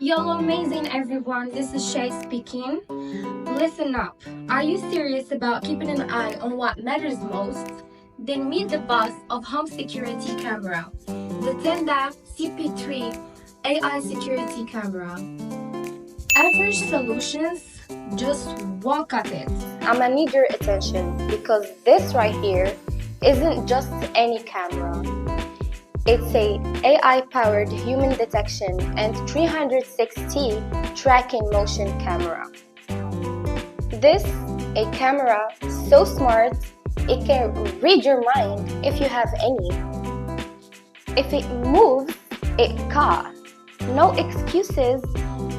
Yo, amazing everyone, this is Shay speaking. Listen up. Are you serious about keeping an eye on what matters most? Then meet the boss of home security camera, the Tenda CP3 AI security camera. Average solutions, just walk at it. I'ma need your attention because this right here isn't just any camera. It's a AI-powered human detection and 360 tracking motion camera. This a camera so smart it can read your mind if you have any. If it moves, it caught. No excuses,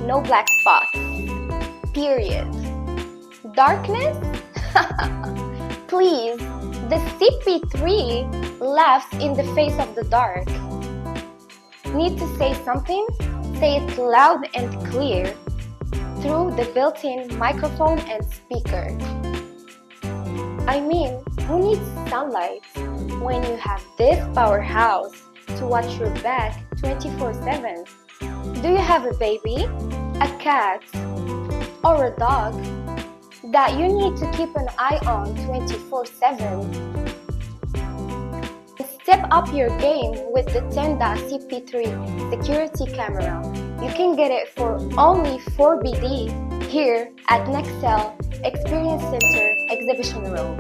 no black spots. Period. Darkness? Please, the CP3 laughs in the face of the dark. Need to say something? Say it loud and clear through the built-in microphone and speaker. I mean, who needs sunlight when you have this powerhouse to watch your back 24/7? Do you have a baby, a cat, or a dog that you need to keep an eye on 24/7? Step up your game with the Tenda CP3 security camera. You can get it for only 4 BD here at NEXCEL Experience Center Exhibition Road.